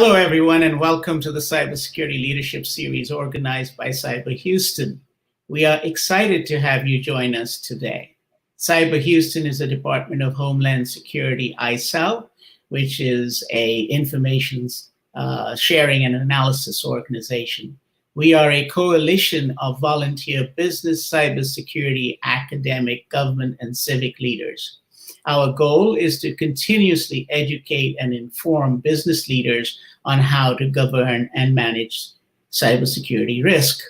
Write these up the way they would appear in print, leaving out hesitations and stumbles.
Hello, everyone, and welcome to the Cybersecurity Leadership Series organized by CyberHouston. We are excited to have you join us today. CyberHouston is a Department of Homeland Security ISAL, which is a information sharing and analysis organization. We are a coalition of volunteer business, cybersecurity, academic, government, and civic leaders. Our goal is to continuously educate and inform business leaders on how to govern and manage cybersecurity risk.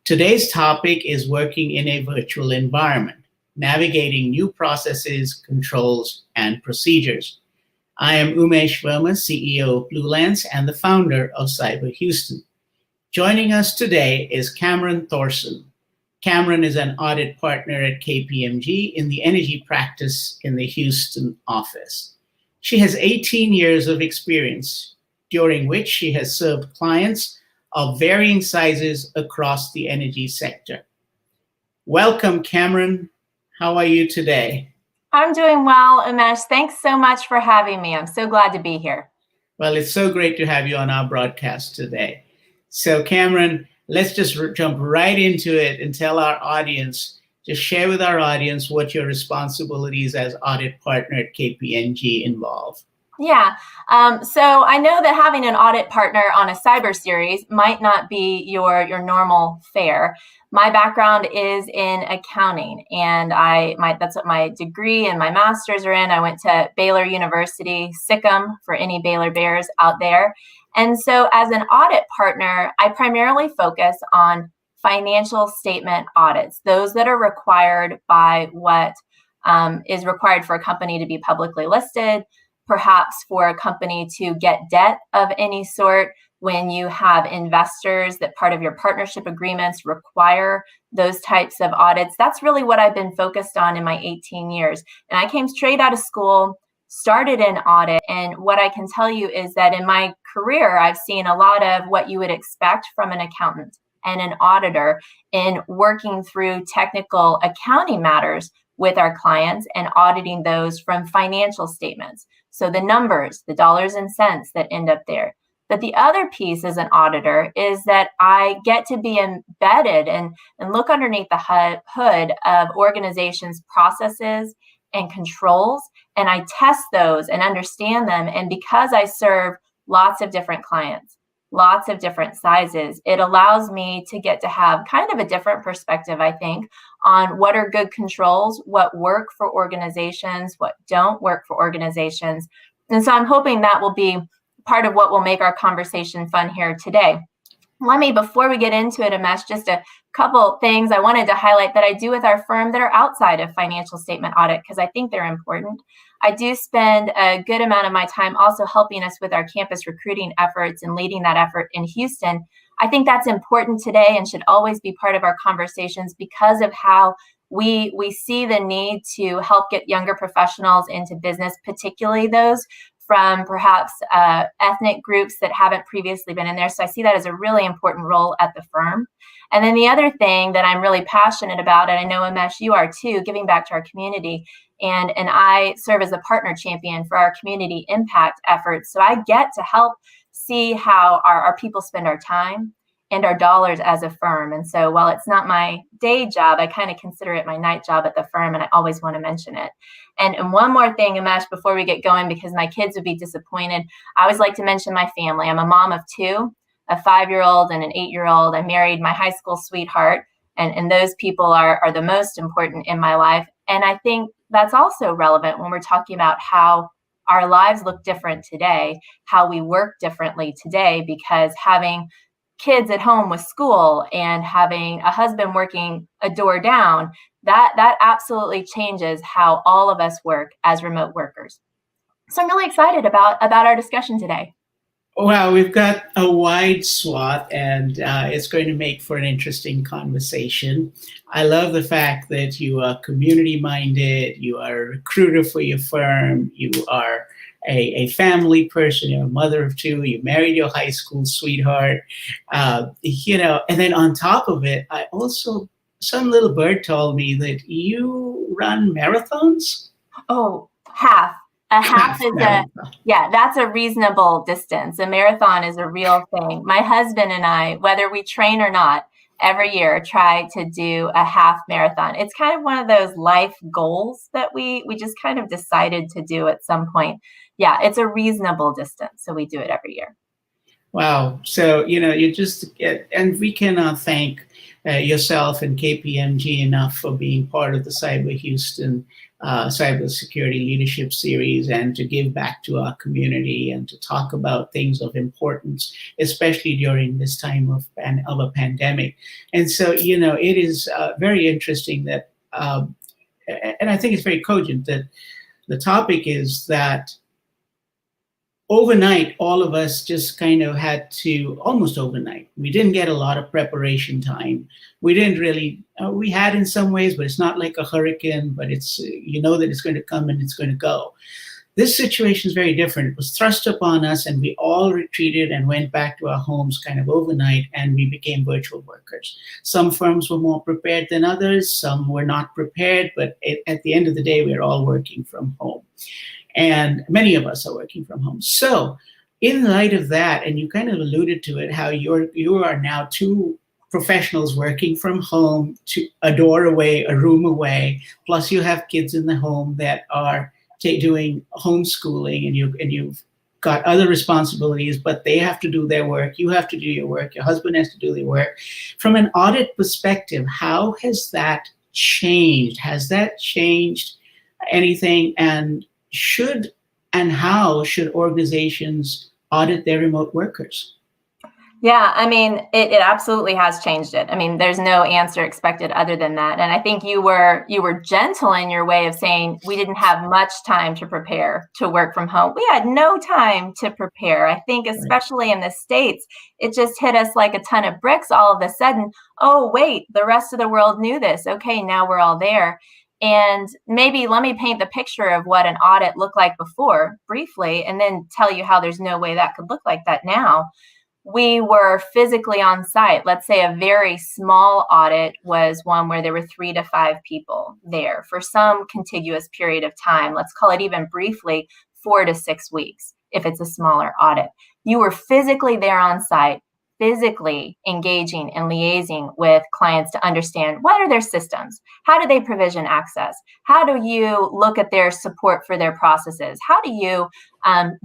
Today's topic is working in a virtual environment, navigating new processes, controls, and procedures. I am Umesh, Verma, CEO of Blue Lance and the founder of CyberHouston. Joining us today is Camaron Thorson. Camaron is an audit partner at KPMG in the energy practice in the Houston office. She has 18 years of experience, during which she has served clients of varying sizes across the energy sector. Welcome, Camaron. How are you today? I'm doing well, Umesh. Thanks so much for having me. I'm so glad to be here. Well, it's so great to have you on our broadcast today. So, Camaron, let's just jump right into it and tell our audience, just share with our audience what your responsibilities as audit partner at KPMG involve. Yeah, so I know that having an audit partner on a cyber series might not be your normal fare. My background is in accounting, and that's what my degree and my master's are in. I went to Baylor University, Sikkim, for any Baylor Bears out there. And so as an audit partner, I primarily focus on financial statement audits, those that are required by what is required for a company to be publicly listed, perhaps for a company to get debt of any sort. When you have investors that part of your partnership agreements require those types of audits, that's really what I've been focused on in my 18 years. And I came straight out of school, started in audit, and what I can tell you is that in my career, I've seen a lot of what you would expect from an accountant and an auditor in working through technical accounting matters with our clients and auditing those from financial statements. So the numbers, the dollars and cents that end up there. But the other piece as an auditor is that I get to be embedded and look underneath the hood of organizations' processes and controls, and I test those and understand them. And because I serve lots of different clients, lots of different sizes, it allows me to get to have kind of a different perspective, I think, on what are good controls, what work for organizations, what don't work for organizations. And so I'm hoping that will be part of what will make our conversation fun here today. Before we get into it, Umesh, just a couple things I wanted to highlight that I do with our firm that are outside of financial statement audit, because I think they're important. I do spend a good amount of my time also helping us with our campus recruiting efforts and leading that effort in Houston. I think that's important today and should always be part of our conversations because of how we see the need to help get younger professionals into business, particularly those from perhaps ethnic groups that haven't previously been in there. So I see that as a really important role at the firm. And then the other thing that I'm really passionate about, and I know, Umesh, you are too, giving back to our community. And I serve as a partner champion for our community impact efforts. So I get to help see how our people spend our time and our dollars as a firm. And so while it's not my day job, I kind of consider it my night job at the firm, and I always want to mention it. And one more thing, Umesh, before we get going, because my kids would be disappointed, I always like to mention my family. I'm a mom of two, a 5-year-old and an 8-year-old. I married my high school sweetheart, and those people are the most important in my life. And I think that's also relevant when we're talking about how our lives look different today, how we work differently today, because having kids at home with school and having a husband working a door down, that absolutely changes how all of us work as remote workers. So I'm really excited about our discussion today. Well, we've got a wide swath, and it's going to make for an interesting conversation. I love the fact that you are community-minded, you are a recruiter for your firm, you are a family person, you're a mother of two, you married your high school sweetheart, and then on top of it, I also, some little bird told me that you run marathons? Oh, half A half is Marathon. that's a reasonable distance. A marathon is a real thing. My husband and I, whether we train or not, every year try to do a half marathon. It's kind of one of those life goals that we just kind of decided to do at some point. Yeah, it's a reasonable distance, so we do it every year. Wow. So, you just, and we cannot thank yourself and KPMG enough for being part of the CyberHouston Cybersecurity Leadership Series, and to give back to our community and to talk about things of importance, especially during this time of a pandemic. And so, it is very interesting that, and I think it's very cogent that the topic is that overnight, all of us just kind of had to, almost overnight, we didn't get a lot of preparation time. We didn't really, we had in some ways, but it's not like a hurricane, but it's, that it's going to come and it's going to go. This situation is very different. It was thrust upon us, and we all retreated and went back to our homes kind of overnight, and we became virtual workers. Some firms were more prepared than others. Some were not prepared, but at the end of the day, we're all working from home. And many of us are working from home. So in light of that, and you kind of alluded to it, how you are now two professionals working from home, to a door away, a room away, plus you have kids in the home that are doing homeschooling, and you've got other responsibilities, but they have to do their work, you have to do your work, your husband has to do their work. From an audit perspective, how has that changed? Has that changed anything? And should and how should organizations audit their remote workers? Yeah, I mean, it absolutely has changed it. I mean, there's no answer expected other than that. And I think you were gentle in your way of saying we didn't have much time to prepare to work from home. We had no time to prepare. I think especially in the States, it just hit us like a ton of bricks all of a sudden. Oh, wait, the rest of the world knew this. Okay, now we're all there. And maybe let me paint the picture of what an audit looked like before briefly, and then tell you how there's no way that could look like that now. We were physically on site. Let's say a very small audit was one where there were 3 to 5 people there for some contiguous period of time. Let's call it even briefly 4 to 6 weeks if it's a smaller audit. You were physically there on site, physically engaging and liaising with clients to understand what are their systems, how do they provision access, how do you look at their support for their processes, how do you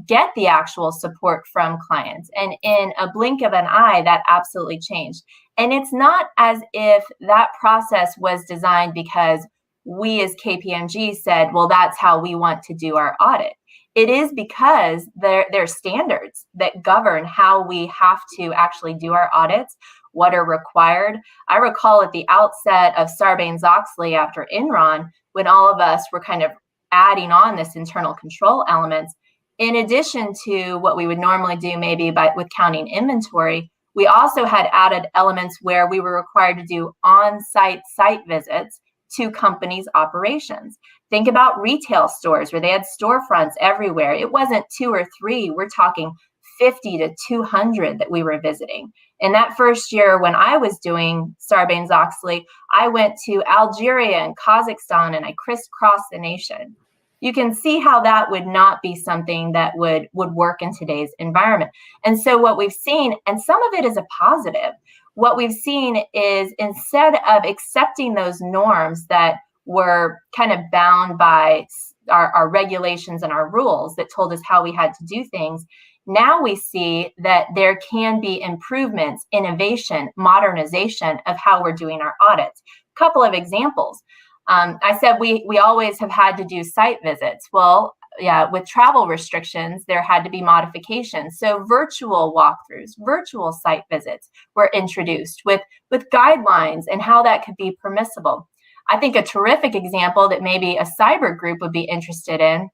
get the actual support from clients. And in a blink of an eye, that absolutely changed. And it's not as if that process was designed because we as KPMG said, well, that's how we want to do our audit. It is because there are standards that govern how we have to actually do our audits, what are required. I recall at the outset of Sarbanes-Oxley after Enron, when all of us were kind of adding on this internal control elements, in addition to what we would normally do maybe with counting inventory, we also had added elements where we were required to do on-site site visits to companies' operations. Think about retail stores where they had storefronts everywhere. It wasn't 2 or 3. We're talking 50 to 200 that we were visiting. In that first year when I was doing Sarbanes-Oxley, I went to Algeria and Kazakhstan, and I crisscrossed the nation. You can see how that would not be something that would work in today's environment. And so what we've seen, and some of it is a positive, what we've seen is instead of accepting those norms that were kind of bound by our regulations and our rules that told us how we had to do things, now we see that there can be improvements, innovation, modernization of how we're doing our audits. A couple of examples. I said we always have had to do site visits. Well, yeah, with travel restrictions, there had to be modifications. So virtual walkthroughs, virtual site visits were introduced with guidelines and how that could be permissible. I think a terrific example that maybe a cyber group would be interested in,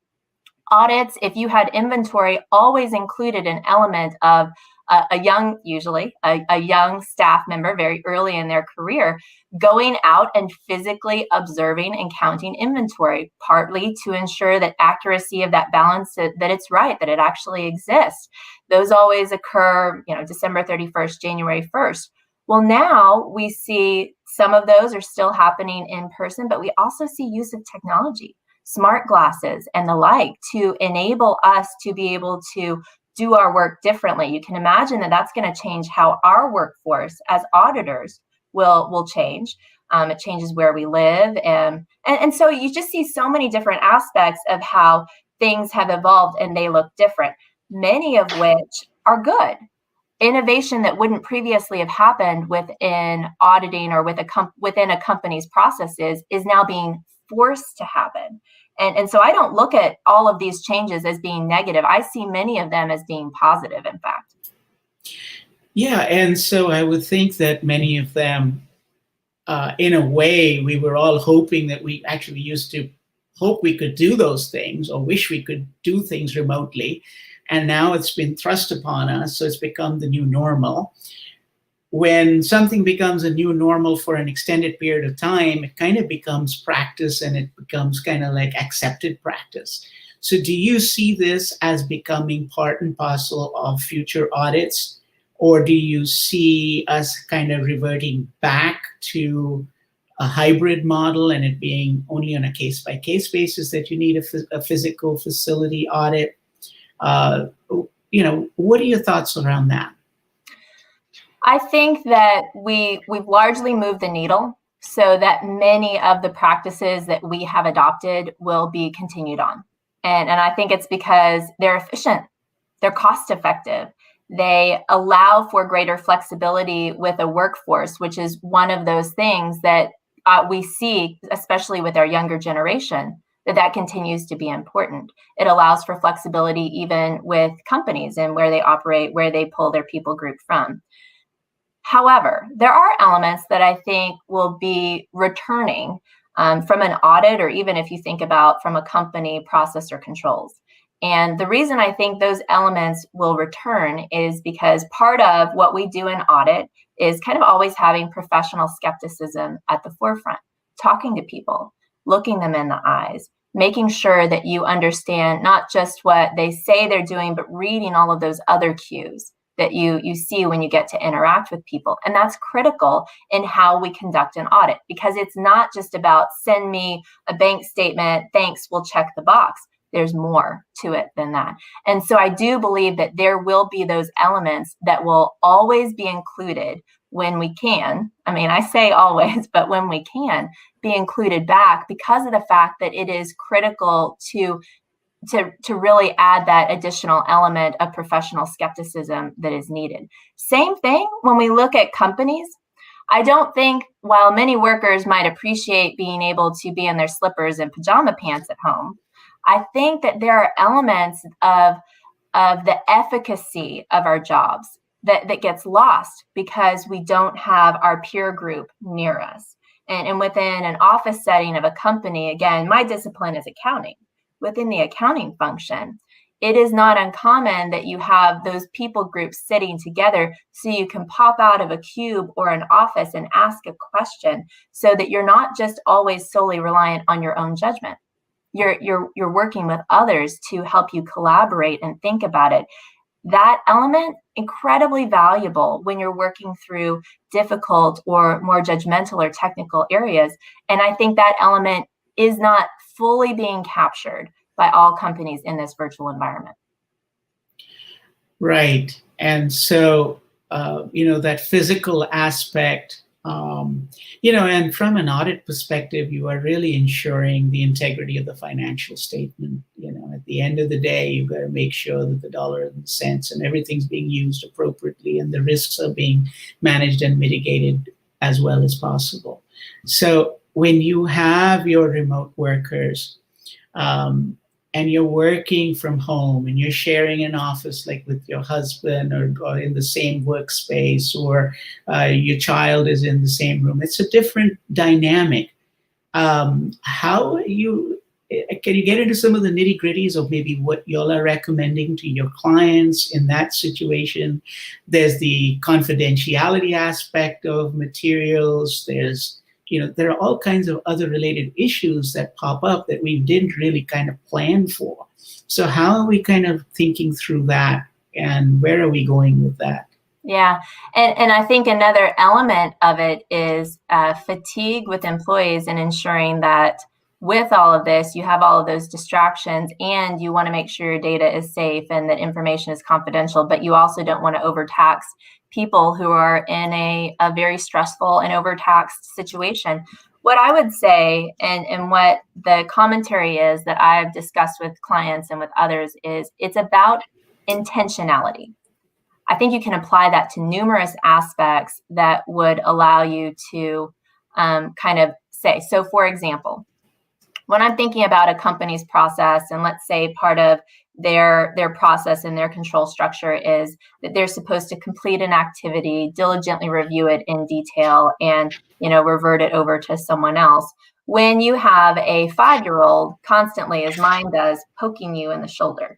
audits, if you had inventory, always included an element of usually a young staff member very early in their career going out and physically observing and counting inventory, partly to ensure that accuracy of that balance, that it's right, that it actually exists. Those always occur, December 31st, January 1st. Well, now we see some of those are still happening in person, but we also see use of technology. smart glasses and the like to enable us to be able to do our work differently. You can imagine that that's going to change how our workforce as auditors will change. It changes where we live. And so you just see so many different aspects of how things have evolved and they look different, many of which are good. Innovation that wouldn't previously have happened within auditing or within a company's processes is now being forced to happen. And so I don't look at all of these changes as being negative. I see many of them as being positive, in fact. Yeah, and so I would think that many of them, in a way, we were all hoping that we actually used to hope we could do those things or wish we could do things remotely. And now it's been thrust upon us, so it's become the new normal. When something becomes a new normal for an extended period of time, it kind of becomes practice and it becomes kind of like accepted practice. So do you see this as becoming part and parcel of future audits? Or do you see us kind of reverting back to a hybrid model and it being only on a case-by-case basis that you need a physical facility audit? What are your thoughts around that? I think that we've largely moved the needle so that many of the practices that we have adopted will be continued on. And I think it's because they're efficient, they're cost effective. They allow for greater flexibility with a workforce, which is one of those things that we see, especially with our younger generation, that continues to be important. It allows for flexibility even with companies and where they operate, where they pull their people group from. However, there are elements that I think will be returning from an audit, or even if you think about from a company process or controls. And the reason I think those elements will return is because part of what we do in audit is kind of always having professional skepticism at the forefront, talking to people, looking them in the eyes, making sure that you understand not just what they say they're doing, but reading all of those other cues that you see when you get to interact with people. And that's critical in how we conduct an audit, because it's not just about send me a bank statement, thanks, we'll check the box. There's more to it than that. And so I do believe that there will be those elements that will always be included when we can. I mean, I say always, but when we can be included back, because of the fact that it is critical to really add that additional element of professional skepticism that is needed. Same thing when we look at companies. I don't think, while many workers might appreciate being able to be in their slippers and pajama pants at home, I think that there are elements of the efficacy of our jobs that gets lost because we don't have our peer group near us. And within an office setting of a company, again, my discipline is accounting. Within the accounting function, it is not uncommon that you have those people groups sitting together so you can pop out of a cube or an office and ask a question, so that you're not just always solely reliant on your own judgment. You're working with others to help you collaborate and think about it. That element, incredibly valuable when you're working through difficult or more judgmental or technical areas. And I think that element is not fully being captured by all companies in this virtual environment. Right. And so, that physical aspect, and from an audit perspective, you are really ensuring the integrity of the financial statement. At the end of the day, you've got to make sure that the dollar and cents and everything's being used appropriately and the risks are being managed and mitigated as well as possible. So when you have your remote workers, and you're working from home and you're sharing an office like with your husband or in the same workspace, or your child is in the same room, it's a different dynamic. Can you get into some of the nitty gritties of maybe what y'all are recommending to your clients in that situation? There's the confidentiality aspect of materials. There are all kinds of other related issues that pop up that we didn't really kind of plan for. So how are we kind of thinking through that, and where are we going with that? Yeah, and I think another element of it is fatigue with employees and ensuring that with all of this, you have all of those distractions, and you want to make sure your data is safe and that information is confidential, but you also don't want to overtax people who are in a very stressful and overtaxed situation. What I would say, and what the commentary is that I've discussed with clients and with others, is it's about intentionality. I think you can apply that to numerous aspects that would allow you to kind of say, so for example, when I'm thinking about a company's process, and let's say part of their process and their control structure is that they're supposed to complete an activity, diligently review it in detail, and revert it over to someone else. When you have a 5-year-old constantly, as mine does, poking you in the shoulder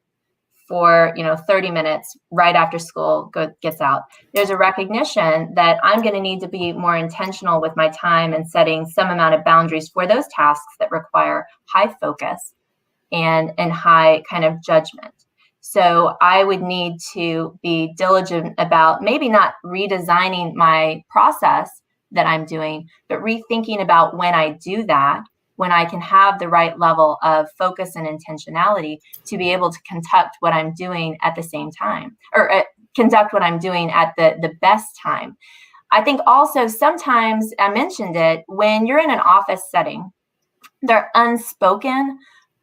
for 30 minutes right after school gets out, there's a recognition that I'm going to need to be more intentional with my time and setting some amount of boundaries for those tasks that require high focus and high kind of judgment. So I would need to be diligent about maybe not redesigning my process that I'm doing, but rethinking about when I do that, when I can have the right level of focus and intentionality to be able to conduct what I'm doing at the same time, or conduct what I'm doing at the best time. I think also sometimes, I mentioned it, when you're in an office setting, there are unspoken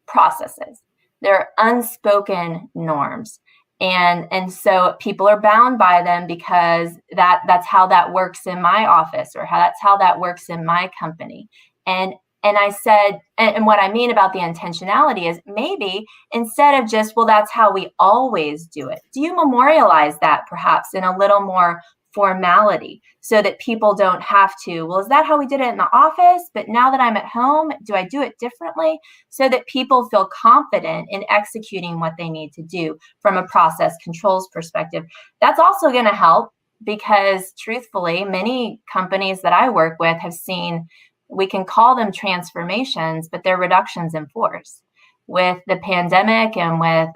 processes, there are unspoken norms. And so people are bound by them because that's how that works in my office, or that's how that works in my company. And I said, and what I mean about the intentionality is maybe instead of just, well, that's how we always do it, do you memorialize that perhaps in a little more formality so that people don't have to, well, is that how we did it in the office? But now that I'm at home, do I do it differently? So that people feel confident in executing what they need to do from a process controls perspective. That's also going to help because truthfully, many companies that I work with have seen, we can call them transformations, but they're reductions in force. With the pandemic and with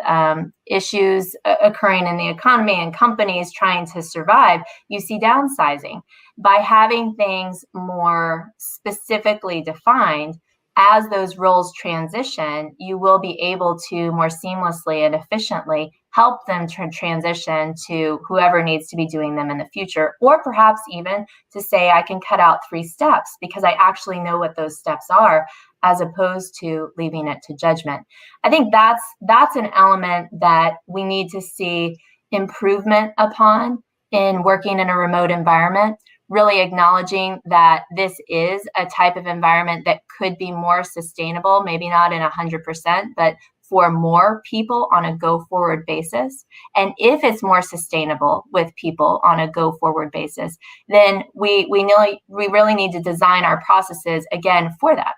issues occurring in the economy and companies trying to survive, you see downsizing. By having things more specifically defined, as those roles transition, you will be able to more seamlessly and efficiently help them transition to whoever needs to be doing them in the future, or perhaps even to say, I can cut out 3 steps because I actually know what those steps are, as opposed to leaving it to judgment. I think that's an element that we need to see improvement upon in working in a remote environment, really acknowledging that this is a type of environment that could be more sustainable, maybe not in 100%, but for more people on a go-forward basis. And if it's more sustainable with people on a go-forward basis, then we really need to design our processes again for that,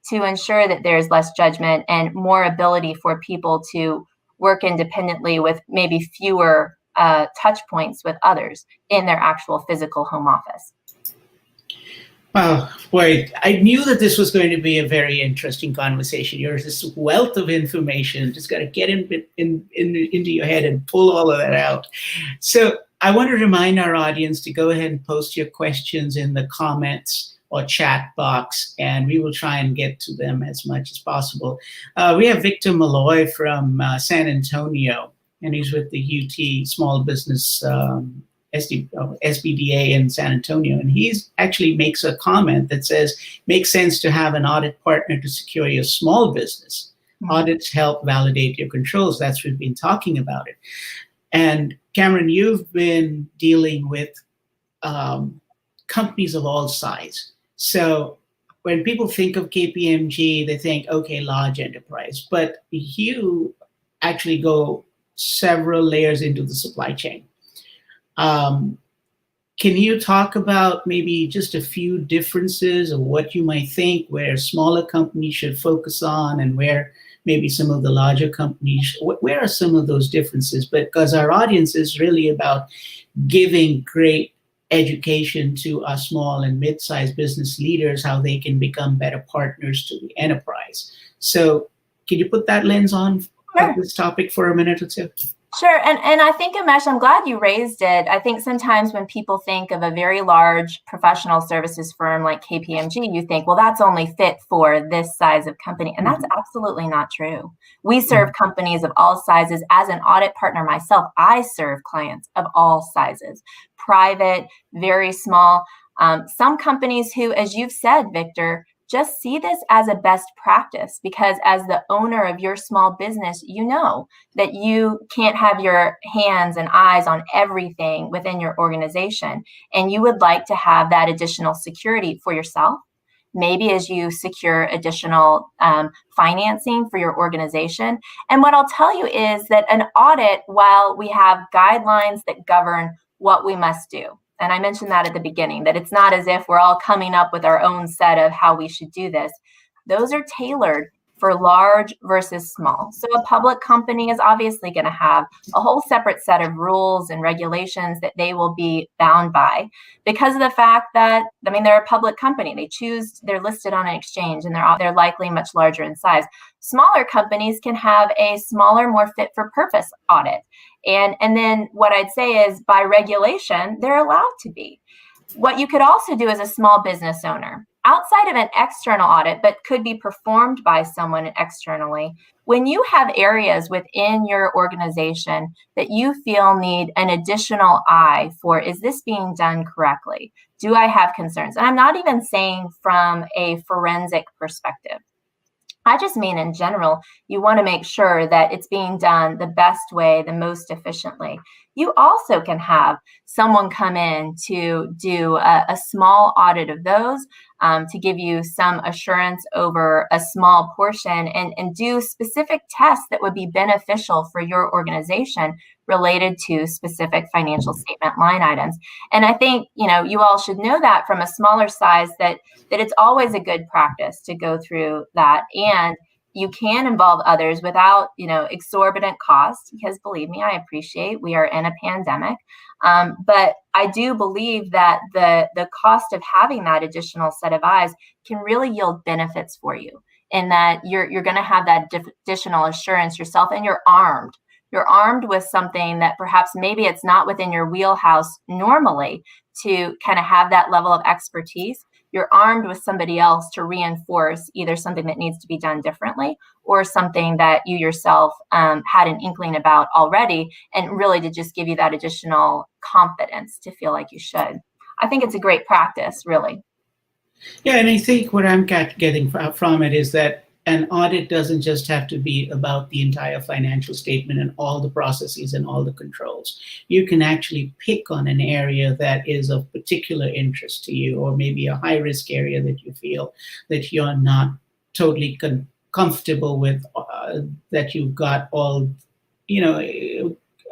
to ensure that there's less judgment and more ability for people to work independently with maybe fewer touch points with others in their actual physical home office. Wow, boy, I knew that this was going to be a very interesting conversation. You're this wealth of information. Just got to get into your head and pull all of that out. So I want to remind our audience to go ahead and post your questions in the comments or chat box, and we will try and get to them as much as possible. We have Victor Malloy from San Antonio, and he's with the UT Small Business SBDA in San Antonio, and he actually makes a comment that says, makes sense to have an audit partner to secure your small business. Mm-hmm. Audits help validate your controls. That's what we've been talking about it. And Camaron, you've been dealing with companies of all size. So when people think of KPMG, they think, okay, large enterprise, but you actually go several layers into the supply chain. Can you talk about maybe just a few differences of what you might think where smaller companies should focus on and where maybe some of the larger companies, where are some of those differences? Because our audience is really about giving great education to our small and mid-sized business leaders, how they can become better partners to the enterprise. So can you put that lens on this topic for a minute or two? Sure. And I think, Umesh, I'm glad you raised it. I think sometimes when people think of a very large professional services firm like KPMG, you think, well, that's only fit for this size of company. And that's absolutely not true. We serve companies of all sizes. As an audit partner myself, I serve clients of all sizes, private, very small. Some companies who, as you've said, Victor, just see this as a best practice, because as the owner of your small business, you know that you can't have your hands and eyes on everything within your organization. And you would like to have that additional security for yourself. Maybe as you secure additional financing for your organization. And what I'll tell you is that an audit, while we have guidelines that govern what we must do, and I mentioned that at the beginning, that it's not as if we're all coming up with our own set of how we should do this. Those are tailored for large versus small. So a public company is obviously going to have a whole separate set of rules and regulations that they will be bound by, because of the fact that, I mean, they're a public company. They're listed on an exchange, and they're likely much larger in size. Smaller companies can have a smaller, more fit for purpose audit. And then what I'd say is, by regulation, they're allowed to be. What you could also do as a small business owner, outside of an external audit, but could be performed by someone externally, when you have areas within your organization that you feel need an additional eye for, is this being done correctly? Do I have concerns? And I'm not even saying from a forensic perspective. I just mean in general, you want to make sure that it's being done the best way, the most efficiently. You also can have someone come in to do a small audit of those, to give you some assurance over a small portion, and do specific tests that would be beneficial for your organization related to specific financial statement line items. And I think, you all should know that from a smaller size, that it's always a good practice to go through that. And you can involve others without, exorbitant costs, because believe me, I appreciate we are in a pandemic. But I do believe that the cost of having that additional set of eyes can really yield benefits for you, in that you're going to have that additional assurance yourself, and you're armed. You're armed with something that perhaps maybe it's not within your wheelhouse normally to kind of have that level of expertise. You're armed with somebody else to reinforce either something that needs to be done differently, or something that you yourself had an inkling about already, and really to just give you that additional confidence to feel like you should. I think it's a great practice, really. Yeah, and I think what I'm getting from it is that an audit doesn't just have to be about the entire financial statement and all the processes and all the controls. You can actually pick on an area that is of particular interest to you, or maybe a high-risk area that you feel that you're not totally comfortable with, that you've got all,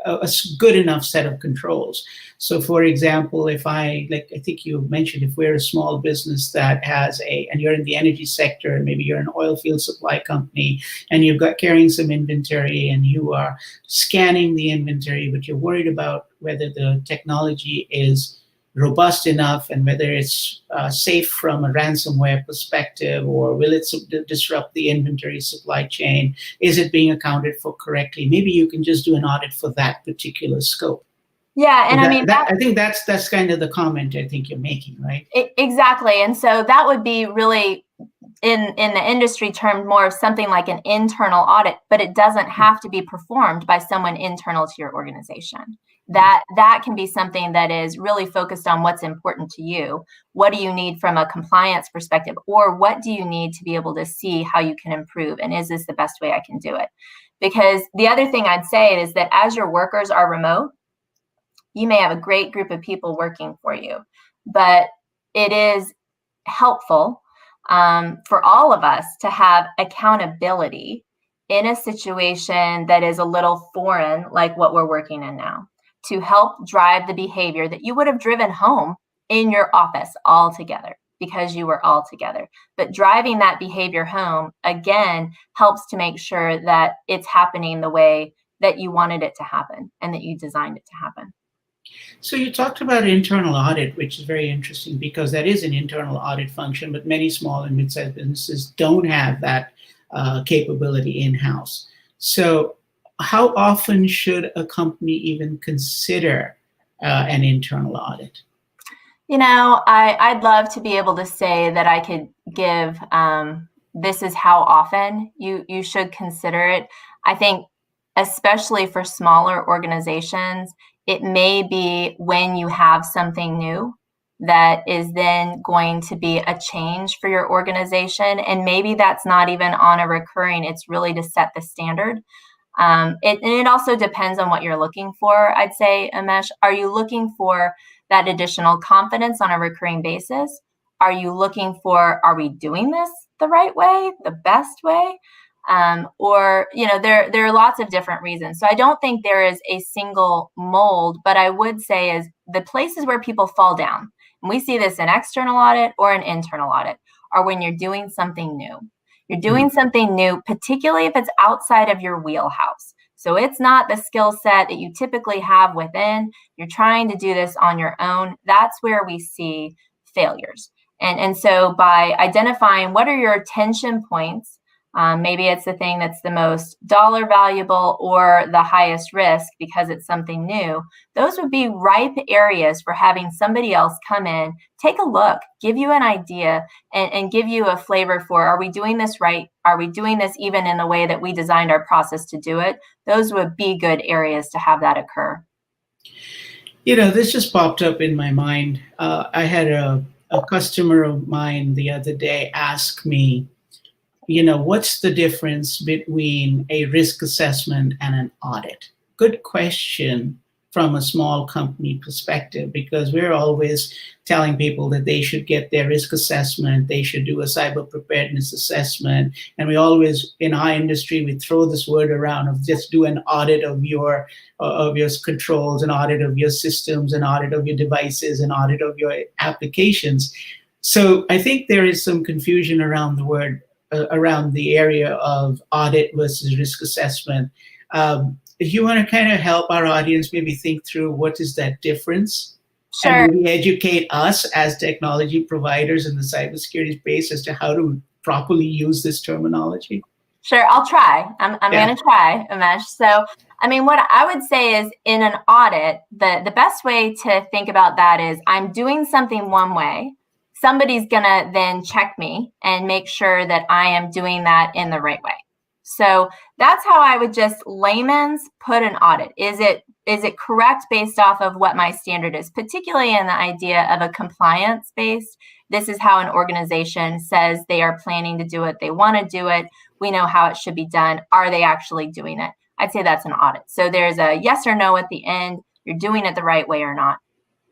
a good enough set of controls. So for example, if I think you mentioned, if we're a small business that has and you're in the energy sector, and maybe you're an oil field supply company, and you've got carrying some inventory, and you are scanning the inventory, but you're worried about whether the technology is robust enough, and whether it's safe from a ransomware perspective, or will it disrupt the inventory supply chain? Is it being accounted for correctly? Maybe you can just do an audit for that particular scope. Yeah, and I think that's kind of the comment I think you're making, right? Exactly. And so that would be really, in the industry term, more of something like an internal audit, but it doesn't have to be performed by someone internal to your organization. That can be something that is really focused on what's important to you. What do you need from a compliance perspective, or what do you need to be able to see how you can improve? And is this the best way I can do it? Because the other thing I'd say is that as your workers are remote, you may have a great group of people working for you, but it is helpful for all of us to have accountability in a situation that is a little foreign, like what we're working in now, to help drive the behavior that you would have driven home in your office all together, because you were all together. But driving that behavior home, again, helps to make sure that it's happening the way that you wanted it to happen and that you designed it to happen. So you talked about internal audit, which is very interesting, because that is an internal audit function, but many small and mid-sized businesses don't have that capability in-house. So how often should a company even consider an internal audit? You know, I'd love to be able to say that I could give this is how often you should consider it. I think especially for smaller organizations, it may be when you have something new that is then going to be a change for your organization. And maybe that's not even on a recurring, it's really to set the standard. It also depends on what you're looking for, I'd say, Umesh. Are you looking for that additional confidence on a recurring basis? Are you looking for, are we doing this the right way, the best way? Or, you know, there are lots of different reasons. So I don't think there is a single mold, but I would say is the places where people fall down, and we see this in external audit or an internal audit, are when you're doing something new. You're doing something new, particularly if it's outside of your wheelhouse. So it's not the skill set that you typically have within. You're trying to do this on your own. That's where we see failures. And so by identifying what are your tension points, maybe it's the thing that's the most dollar valuable or the highest risk because it's something new. Those would be ripe areas for having somebody else come in, take a look, give you an idea, and give you a flavor for, are we doing this right? Are we doing this even in the way that we designed our process to do it? Those would be good areas to have that occur. You know, this just popped up in my mind. I had a customer of mine the other day ask me, you know, what's the difference between a risk assessment and an audit? Good question from a small company perspective, because we're always telling people that they should get their risk assessment, they should do a cyber preparedness assessment. And we always, in our industry, we throw this word around of just do an audit of your controls, an audit of your systems, an audit of your devices, an audit of your applications. So I think there is some confusion around the word, around the area of audit versus risk assessment. If you want to kind of help our audience maybe think through what is that difference, Sure. and maybe educate us as technology providers in the cybersecurity space as to how to properly use this terminology. Sure, I'll try. I'm going to try, Umesh. So, I mean, what I would say is in an audit, the best way to think about that is I'm doing something one way. Somebody's going to then check me and make sure that I am doing that in the right way. So that's how I would just layman's put an audit. Is it correct based off of what my standard is, particularly in the idea of a compliance based? This is how an organization says they are planning to do it. They want to do it. We know how it should be done. Are they actually doing it? I'd say that's an audit. So there's a yes or no at the end. You're doing it the right way or not.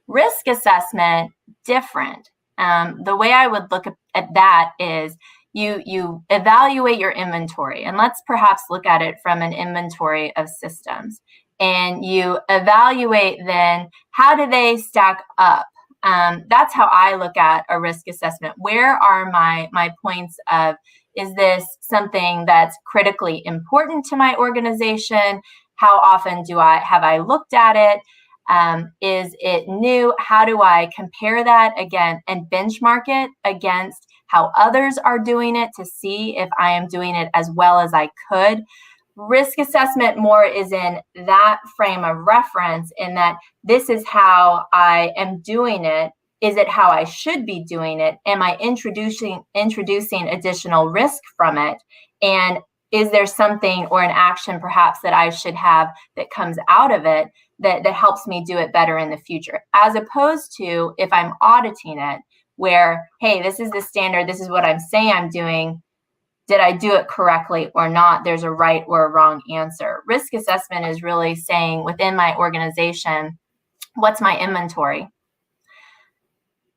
Risk assessment, different. The way I would look at that is you evaluate your inventory, and let's perhaps look at it from an inventory of systems. And you evaluate then how do they stack up. That's how I look at a risk assessment. Where are my points of, is this something that's critically important to my organization? How often have I looked at it? Is it new? How do I compare that again and benchmark it against how others are doing it to see if I am doing it as well as I could? Risk assessment more is in that frame of reference, in that this is how I am doing it. Is it how I should be doing it? Am I introducing additional risk from it? And is there something or an action perhaps that I should have that comes out of it that helps me do it better in the future? As opposed to if I'm auditing it, where, hey, this is the standard, this is what I'm saying I'm doing. Did I do it correctly or not? There's a right or a wrong answer. Risk assessment is really saying within my organization, what's my inventory?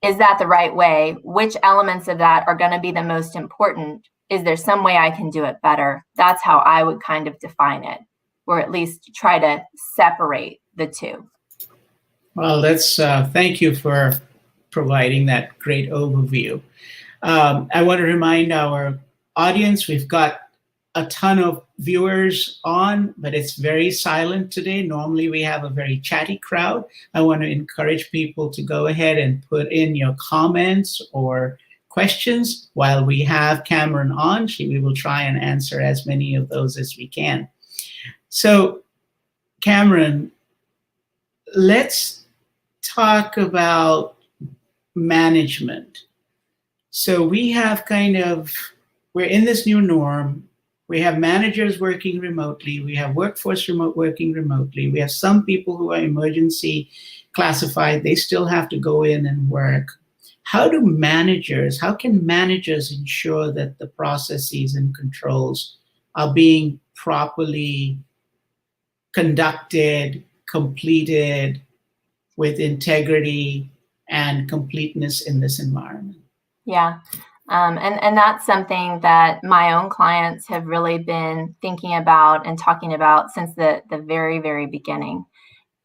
Is that the right way? Which elements of that are going to be the most important? Is there some way I can do it better? That's how I would kind of define it, or at least try to separate the two. Well, that's thank you for providing that great overview. I want to remind our audience, we've got a ton of viewers on, but it's very silent today. Normally we have a very chatty crowd. I want to encourage people to go ahead and put in your comments or questions while we have Camaron on. We will try and answer as many of those as we can. So, Camaron, let's talk about management. So we have we're in this new norm. We have managers working remotely. We have workforce working remotely. We have some people who are emergency classified. They still have to go in and work. How can managers ensure that the processes and controls are being properly conducted, completed with integrity and completeness in this environment? Yeah. And that's something that my own clients have really been thinking about and talking about since the very, very beginning.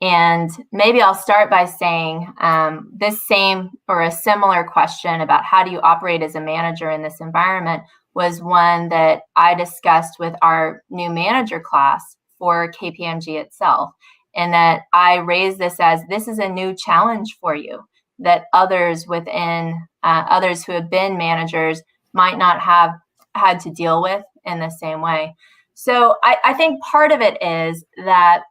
And maybe I'll start by saying this same or a similar question about how do you operate as a manager in this environment was one that I discussed with our new manager class for KPMG itself. And that I raised this as this is a new challenge for you that others others who have been managers might not have had to deal with in the same way. So I think part of it is that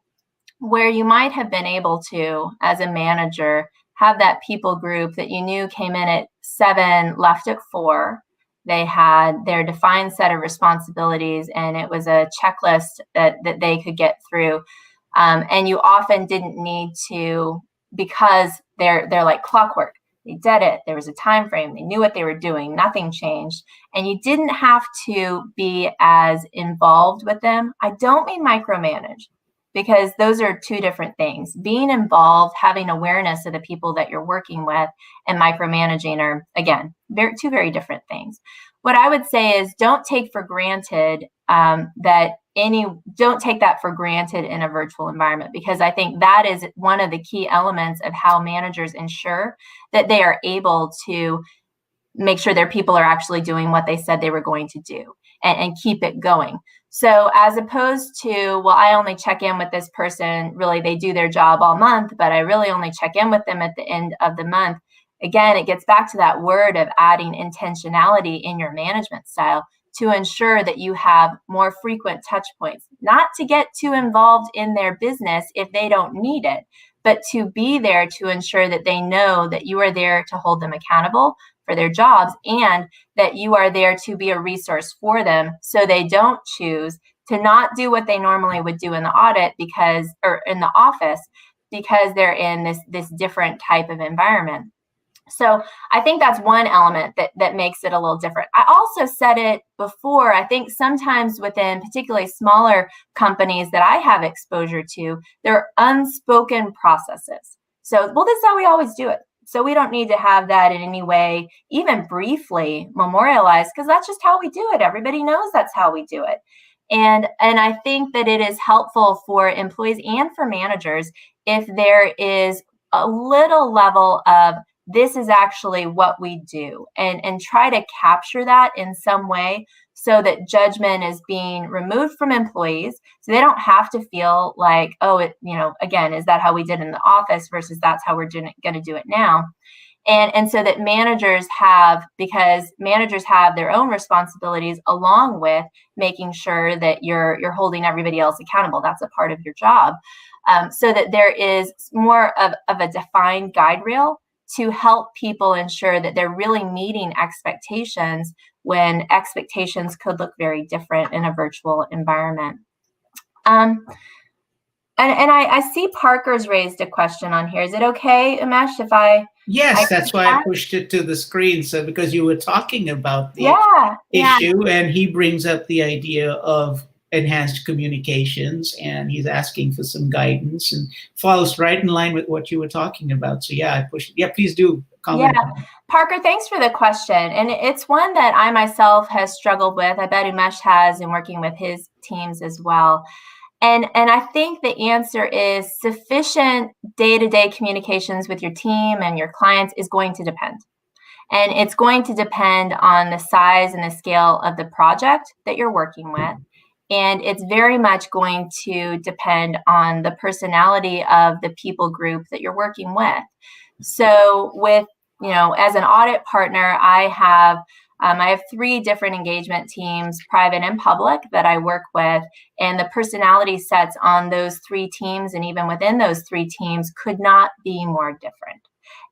where you might have been able to, as a manager, have that people group that you knew came in at 7, left at 4. They had their defined set of responsibilities, and it was a checklist that they could get through. And you often didn't need to, because they're like clockwork. They did it. There was a time frame. They knew what they were doing. Nothing changed. And you didn't have to be as involved with them. I don't mean micromanage, because those are two different things. Being involved, having awareness of the people that you're working with, and micromanaging are, again, two very different things. What I would say is don't take for granted don't take that for granted in a virtual environment, because I think that is one of the key elements of how managers ensure that they are able to make sure their people are actually doing what they said they were going to do and keep it going. So as opposed to, well, I only check in with this person, really they do their job all month, but I really only check in with them at the end of the month. Again, it gets back to that word of adding intentionality in your management style to ensure that you have more frequent touch points, not to get too involved in their business if they don't need it, but to be there to ensure that they know that you are there to hold them accountable for their jobs, and that you are there to be a resource for them so they don't choose to not do what they normally would do in the audit or in the office, because they're in this different type of environment. So I think that's one element that makes it a little different. I also said it before, I think sometimes within particularly smaller companies that I have exposure to, there are unspoken processes. So, well, this is how we always do it. So we don't need to have that in any way, even briefly memorialized, because that's just how we do it. Everybody knows that's how we do it. And I think that it is helpful for employees and for managers if there is a little level of this is actually what we do, and try to capture that in some way so that judgment is being removed from employees, so they don't have to feel like, oh, again, is that how we did in the office versus that's how we're going to do it now. And so that because managers have their own responsibilities along with making sure that you're holding everybody else accountable. That's a part of your job. So that there is more of a defined guide rail to help people ensure that they're really meeting expectations when expectations could look very different in a virtual environment. And I see Parker's raised a question on here. Is it okay, Umesh, if I... Yes, that's why I pushed it to the screen. So because you were talking about the issue, and he brings up the idea of enhanced communications, and he's asking for some guidance, and falls right in line with what you were talking about. So yeah, I pushed it. Yeah, please do comment. Yeah, Parker, thanks for the question. And it's one that I myself has struggled with. I bet Umesh has in working with his teams as well. And I think the answer is sufficient day-to-day communications with your team and your clients is going to depend. And it's going to depend on the size and the scale of the project that you're working with. And it's very much going to depend on the personality of the people group that you're working with. So with, as an audit partner, I have I have 3 different engagement teams, private and public, that I work with, and the personality sets on those 3 teams and even within those 3 teams could not be more different.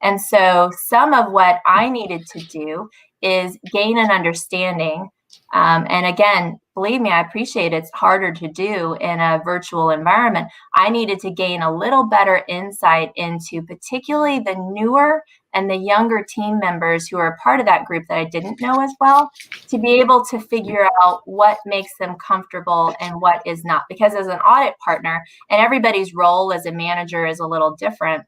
And so some of what I needed to do is gain an understanding. And again, believe me, I appreciate it's harder to do in a virtual environment. I needed to gain a little better insight into particularly the newer and the younger team members who are part of that group that I didn't know as well, to be able to figure out what makes them comfortable and what is not. Because as an audit partner, and everybody's role as a manager is a little different,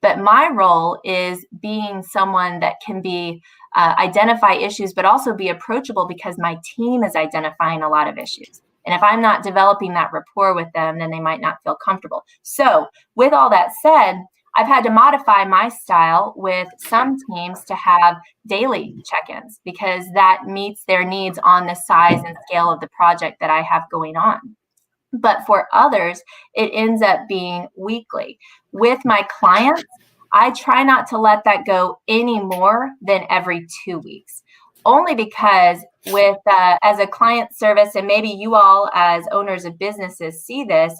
but my role is being someone that can be identify issues, but also be approachable because my team is identifying a lot of issues. And if I'm not developing that rapport with them, then they might not feel comfortable. So with all that said, I've had to modify my style with some teams to have daily check-ins because that meets their needs on the size and scale of the project that I have going on. But for others, it ends up being weekly. With my clients, I try not to let that go any more than every 2 weeks, only because with as a client service, and maybe you all as owners of businesses see this,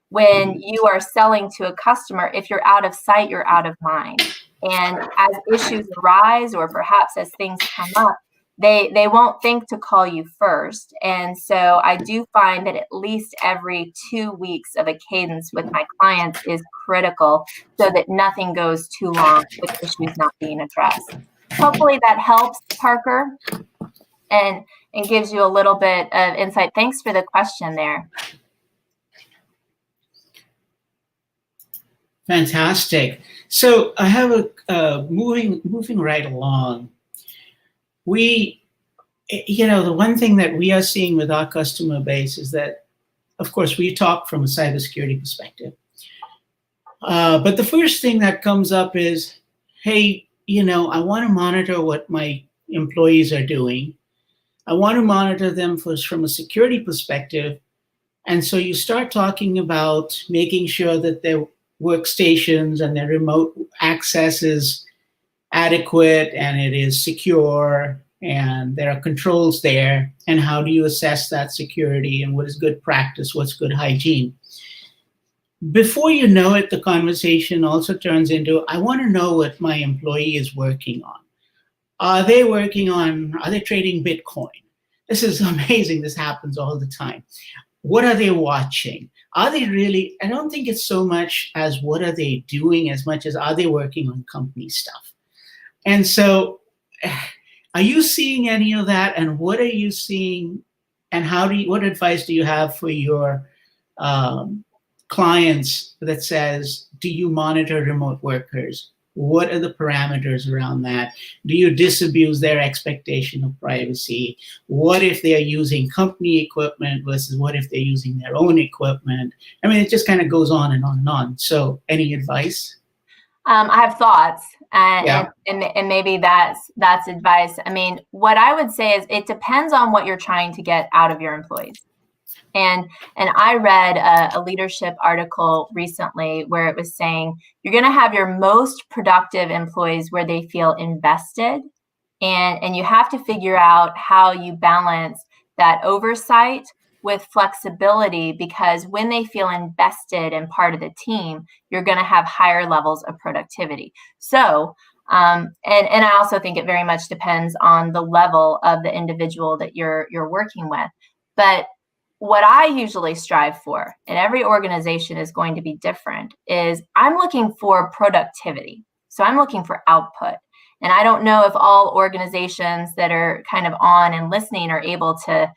when you are selling to a customer, if you're out of sight, you're out of mind. And as issues arise, or perhaps as things come up, they won't think to call you first. And so I do find that at least every 2 weeks of a cadence with my clients is critical so that nothing goes too long with issues not being addressed. Hopefully that helps, Parker, and gives you a little bit of insight. Thanks for the question there. Fantastic. So I have a moving right along. The one thing that we are seeing with our customer base is that, of course, we talk from a cybersecurity perspective. But the first thing that comes up is, hey, I want to monitor what my employees are doing. I want to monitor them from a security perspective. And so you start talking about making sure that their workstations and their remote access is adequate and it is secure and there are controls there, and how do you assess that security and what is good practice, what's good hygiene. Before you know it, the conversation also turns into, I want to know what my employee is working on. Are they trading Bitcoin? This is amazing. This happens all the time. What are they watching? Are they really, I don't think it's so much as what are they doing as much as are they working on company stuff? And so are you seeing any of that? And what are you seeing? And what advice do you have for your clients that says, do you monitor remote workers? What are the parameters around that? Do you disabuse their expectation of privacy? What if they are using company equipment versus what if they're using their own equipment? I mean, it just kind of goes on and on and on. So any advice? I have thoughts, Yeah. and maybe that's advice. I mean, what I would say is it depends on what you're trying to get out of your employees. And I read a leadership article recently where it was saying you're going to have your most productive employees where they feel invested, and you have to figure out how you balance that oversight with flexibility, because when they feel invested in part of the team, you're going to have higher levels of productivity. So, and I also think it very much depends on the level of the individual that you're working with. But what I usually strive for, and every organization is going to be different, is I'm looking for productivity. So I'm looking for output. And I don't know if all organizations that are kind of on and listening are able to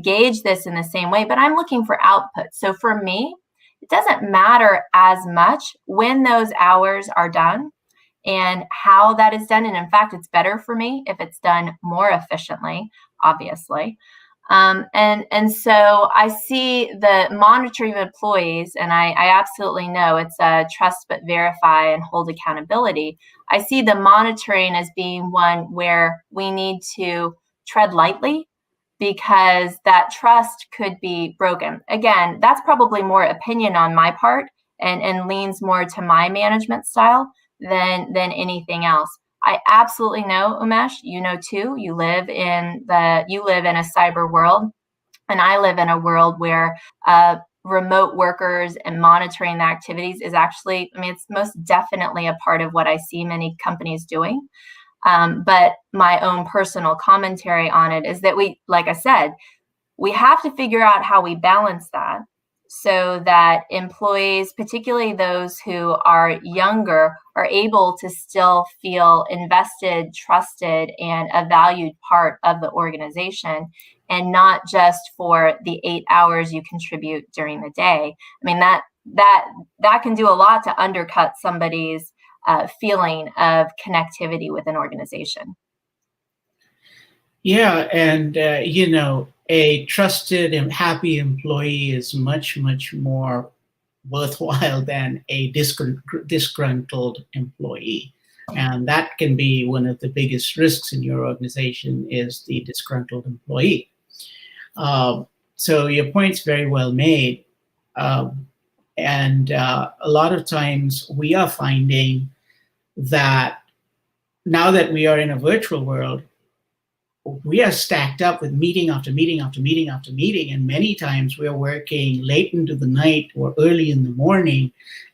gauge this in the same way, but I'm looking for output. So for me, it doesn't matter as much when those hours are done and how that is done. And in fact, it's better for me if it's done more efficiently, obviously. And so I see the monitoring of employees, and I absolutely know it's a trust but verify and hold accountability. I see the monitoring as being one where we need to tread lightly, because that trust could be broken. Again, that's probably more opinion on my part and leans more to my management style than anything else. I absolutely know, Umesh, you know too, you live in a cyber world, and I live in a world where remote workers and monitoring the activities is actually, it's most definitely a part of what I see many companies doing. But my own personal commentary on it is that like I said, we have to figure out how we balance that so that employees, particularly those who are younger, are able to still feel invested, trusted, and a valued part of the organization, and not just for the 8 hours you contribute during the day. That can do a lot to undercut somebody's feeling of connectivity with an organization. Yeah, and a trusted and happy employee is much, much more worthwhile than a disgruntled employee. And that can be one of the biggest risks in your organization, is the disgruntled employee. So your point's very well made. And a lot of times we are finding that now that we are in a virtual world, we are stacked up with meeting after meeting after meeting after meeting, and many times we're working late into the night or early in the morning,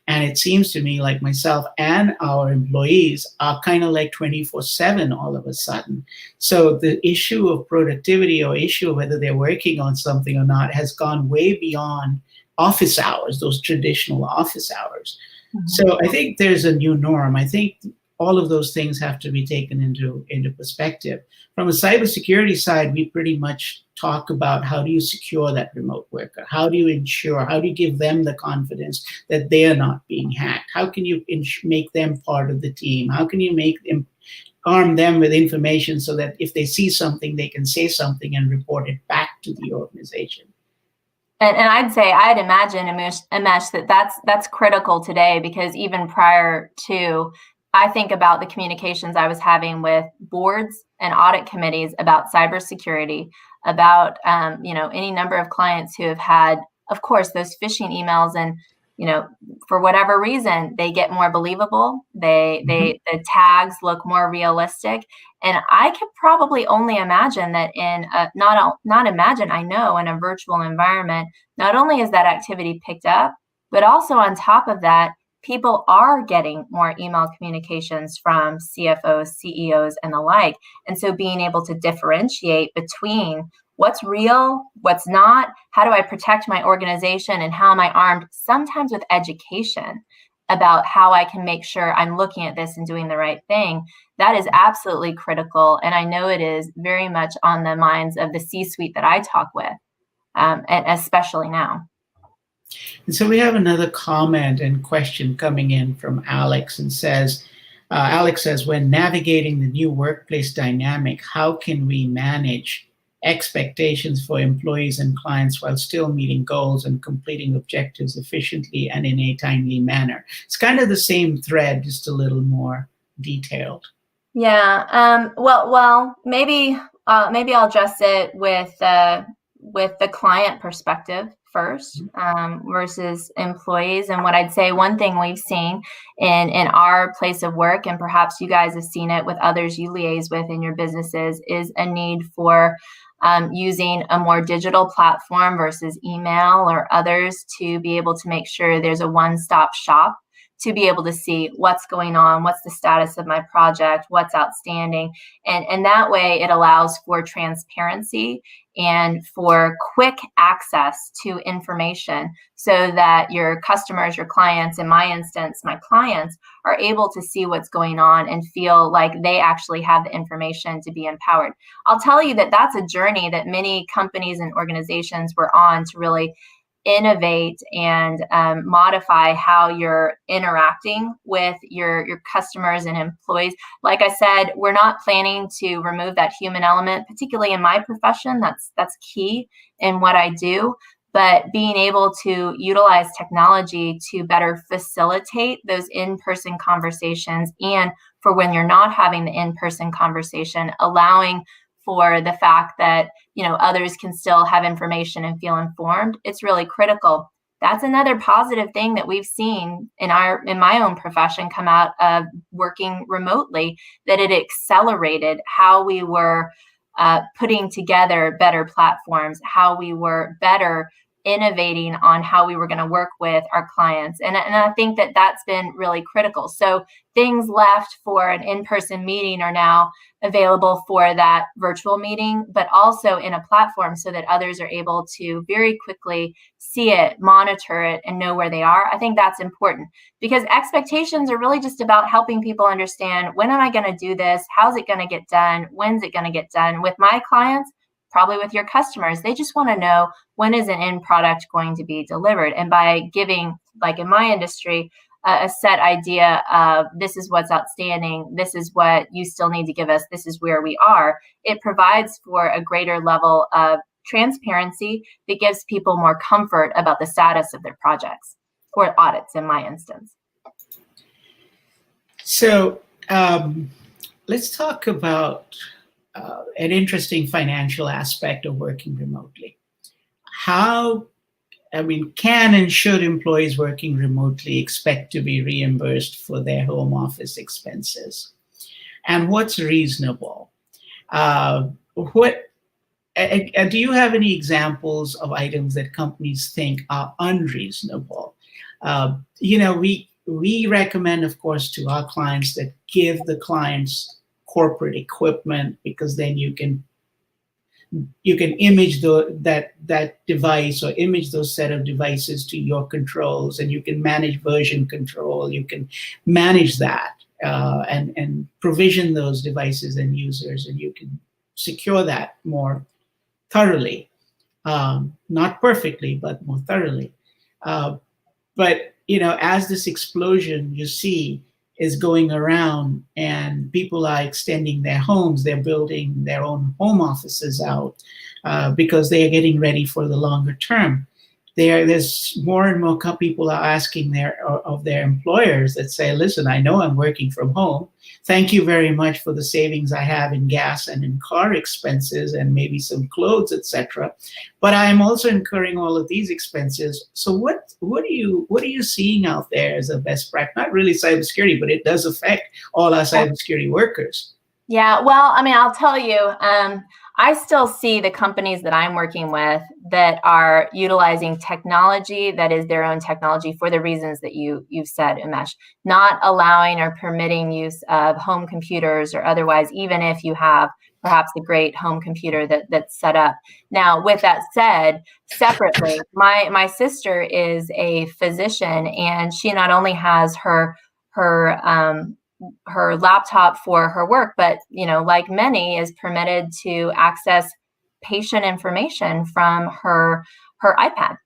and it seems to me like myself and our employees are kind of like 24/7 all of a sudden. So the issue of productivity, or issue of whether they're working on something or not, has gone way beyond office hours, those traditional office hours. Mm-hmm. So I think there's a new norm. I think all of those things have to be taken into perspective. From a cybersecurity side, we pretty much talk about how do you secure that remote worker? How do you ensure, how do you give them the confidence that they are not being hacked? How can you make them part of the team? How can you arm them with information so that if they see something, they can say something and report it back to the organization? And I'd imagine, Umesh, that's critical today, because even prior to, I think about the communications I was having with boards and audit committees about cybersecurity, about any number of clients who have had, of course, those phishing emails, and for whatever reason they get more believable. The tags look more realistic, and I could probably only imagine that I know in a virtual environment, not only is that activity picked up, but also on top of that, people are getting more email communications from CFOs, CEOs, and the like. And so being able to differentiate between what's real, what's not, how do I protect my organization, and how am I armed, sometimes with education about how I can make sure I'm looking at this and doing the right thing, that is absolutely critical. And I know it is very much on the minds of the C-suite that I talk with, and especially now. And so we have another comment and question coming in from Alex, and says, Alex says, when navigating the new workplace dynamic, how can we manage expectations for employees and clients while still meeting goals and completing objectives efficiently and in a timely manner? It's kind of the same thread, just a little more detailed. Yeah. Well, maybe I'll address it with the client perspective first, versus employees. And what I'd say, one thing we've seen in our place of work, and perhaps you guys have seen it with others you liaise with in your businesses, is a need for using a more digital platform versus email or others, to be able to make sure there's a one-stop shop, to be able to see what's going on, what's the status of my project, what's outstanding. And that way it allows for transparency and for quick access to information, so that your customers, your clients, in my instance, my clients, are able to see what's going on and feel like they actually have the information to be empowered. I'll tell you that that's a journey that many companies and organizations were on, to really innovate and modify how you're interacting with your customers and employees. Like I said, we're not planning to remove that human element, particularly in my profession. That's key in what I do. But being able to utilize technology to better facilitate those in-person conversations, and for when you're not having the in-person conversation, allowing for the fact that others can still have information and feel informed, it's really critical. That's another positive thing that we've seen in my own profession come out of working remotely, that it accelerated how we were putting together better platforms, how we were better innovating on how we were going to work with our clients. And I think that that's been really critical. So things left for an in-person meeting are now available for that virtual meeting, but also in a platform so that others are able to very quickly see it, monitor it, and know where they are. I think that's important because expectations are really just about helping people understand, when am I going to do this? How's it going to get done? When's it going to get done? With my clients, probably with your customers, they just want to know, when is an end product going to be delivered? And by giving, like in my industry, a set idea of, this is what's outstanding, this is what you still need to give us, this is where we are, it provides for a greater level of transparency that gives people more comfort about the status of their projects, or audits in my instance. So let's talk about an interesting financial aspect of working remotely. Can and should employees working remotely expect to be reimbursed for their home office expenses? And what's reasonable? Do you have any examples of items that companies think are unreasonable? We recommend, of course, to our clients that give the clients corporate equipment, because then you can image that device, or image those set of devices to your controls, and you can manage version control. You can manage that and provision those devices and users, and you can secure that more thoroughly, not perfectly, but more thoroughly. But as this explosion you see is going around, and people are extending their homes, they're building their own home offices out because they are getting ready for the longer term. There's more and more people are asking of their employers that say, listen, I know I'm working from home. Thank you very much for the savings I have in gas and in car expenses and maybe some clothes, etc. But I'm also incurring all of these expenses. So what are you seeing out there as a best practice? Not really cybersecurity, but it does affect all our cybersecurity workers. Yeah, well, I'll tell you, I still see the companies that I'm working with that are utilizing technology that is their own technology for the reasons that you've said, Umesh, not allowing or permitting use of home computers or otherwise, even if you have perhaps a great home computer that's set up. Now, with that said, separately, my sister is a physician, and she not only has her laptop for her work, but like many, is permitted to access patient information from her iPad.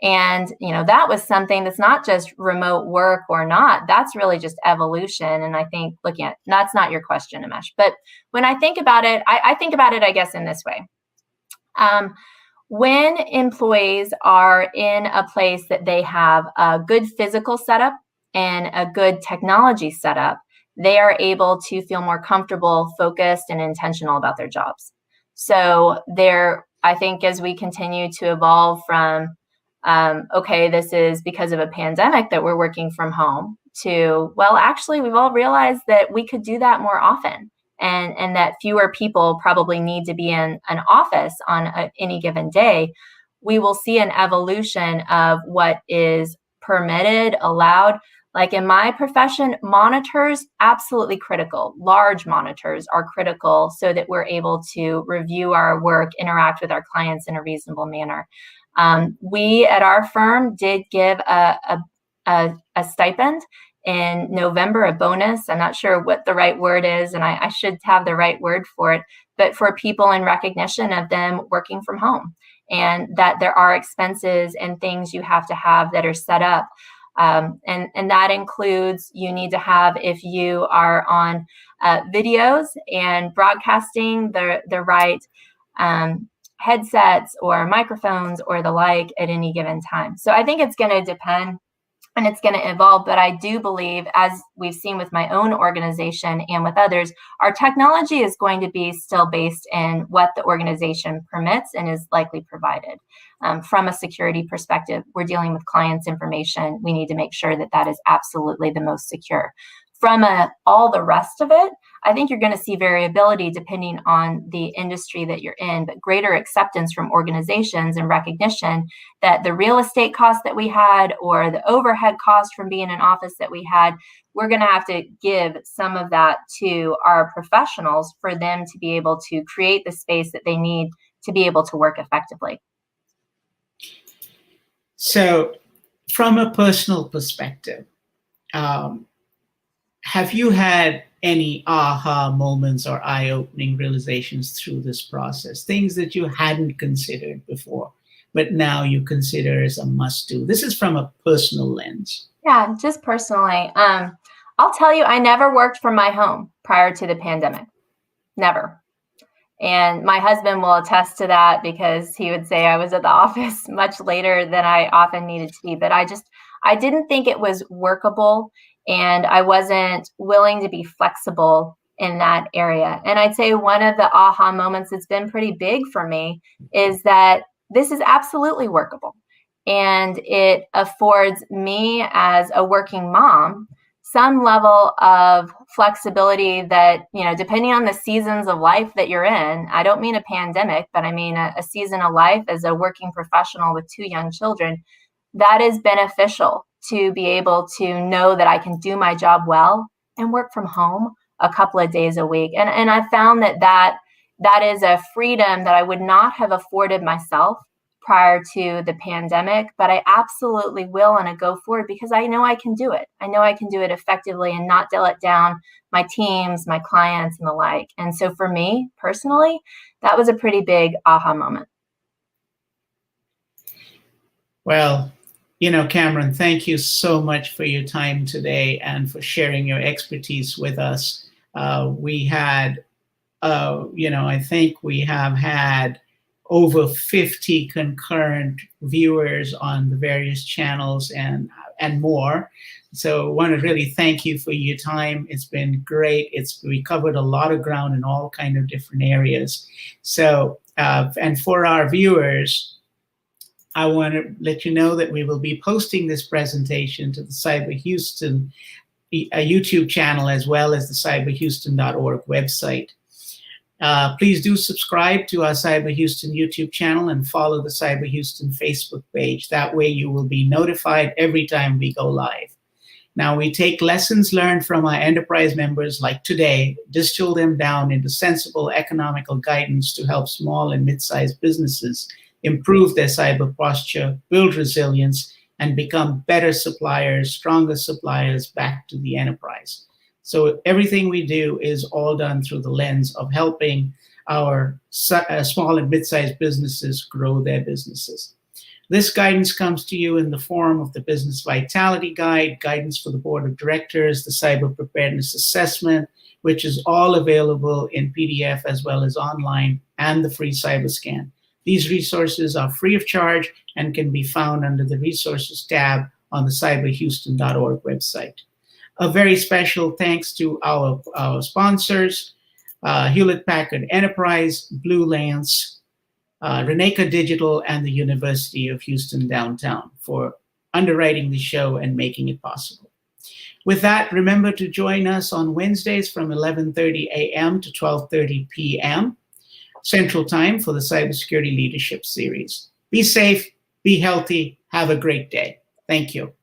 And that was something that's not just remote work or not, that's really just evolution. And I think looking at, that's not your question, Umesh, but when I think about it, I think about it, I guess, in this way. When employees are in a place that they have a good physical setup and a good technology setup, they are able to feel more comfortable, focused, and intentional about their jobs. So I think as we continue to evolve from, okay, this is because of a pandemic that we're working from home, to, well, actually, we've all realized that we could do that more often, and that fewer people probably need to be in an office on any given day, we will see an evolution of what is permitted, allowed. Like in my profession, monitors, absolutely critical. Large monitors are critical so that we're able to review our work, interact with our clients in a reasonable manner. We at our firm did give a stipend in November, a bonus. I'm not sure what the right word is, and I should have the right word for it, but for people in recognition of them working from home, and that there are expenses and things you have to have that are set up. And that includes, you need to have, if you are on videos and broadcasting, the right headsets or microphones or the like at any given time. So I think it's going to depend and it's going to evolve. But I do believe, as we've seen with my own organization and with others, our technology is going to be still based in what the organization permits and is likely provided. From a security perspective, we're dealing with clients' information. We need to make sure that that is absolutely the most secure. From all the rest of it, I think you're going to see variability depending on the industry that you're in, but greater acceptance from organizations and recognition that the real estate costs that we had or the overhead cost from being in office that we had, we're going to have to give some of that to our professionals for them to be able to create the space that they need to be able to work effectively. So from a personal perspective, have you had any aha moments or eye-opening realizations through this process? Things that you hadn't considered before, but now you consider as a must-do? This is from a personal lens. Yeah, just personally. I'll tell you, I never worked from my home prior to the pandemic. Never. And my husband will attest to that because he would say I was at the office much later than I often needed to be. But I didn't think it was workable, and I wasn't willing to be flexible in that area. And I'd say one of the aha moments that's been pretty big for me is that this is absolutely workable. And it affords me as a working mom some level of flexibility that, depending on the seasons of life that you're in, I don't mean a pandemic, but I mean a season of life as a working professional with 2 young children, that is beneficial to be able to know that I can do my job well and work from home a couple of days a week. And I found that is a freedom that I would not have afforded myself prior to the pandemic, but I absolutely will on a go forward because I know I can do it. I know I can do it effectively and not let down my teams, my clients, and the like. And so for me personally, that was a pretty big aha moment. Well, Camaron, thank you so much for your time today and for sharing your expertise with us. We had, I think we have had over 50 concurrent viewers on the various channels and more. So I want to really thank you for your time. It's been great. We covered a lot of ground in all kind of different areas. So, and for our viewers, I want to let you know that we will be posting this presentation to the CyberHouston YouTube channel as well as the cyberhouston.org website. Please do subscribe to our CyberHouston YouTube channel and follow the CyberHouston Facebook page. That way you will be notified every time we go live. Now, we take lessons learned from our enterprise members like today, distill them down into sensible economical guidance to help small and mid-sized businesses improve their cyber posture, build resilience, and become better suppliers, stronger suppliers back to the enterprise. So everything we do is all done through the lens of helping our small and mid-sized businesses grow their businesses. This guidance comes to you in the form of the Business Vitality Guide, guidance for the Board of Directors, the Cyber Preparedness Assessment, which is all available in PDF as well as online, and the free Cyber Scan. These resources are free of charge and can be found under the Resources tab on the cyberhouston.org website. A very special thanks to our sponsors, Hewlett-Packard Enterprise, Blue Lance, Reneka Digital, and the University of Houston Downtown for underwriting the show and making it possible. With that, remember to join us on Wednesdays from 11:30 a.m. to 12:30 p.m. Central Time for the Cybersecurity Leadership Series. Be safe, be healthy, have a great day. Thank you.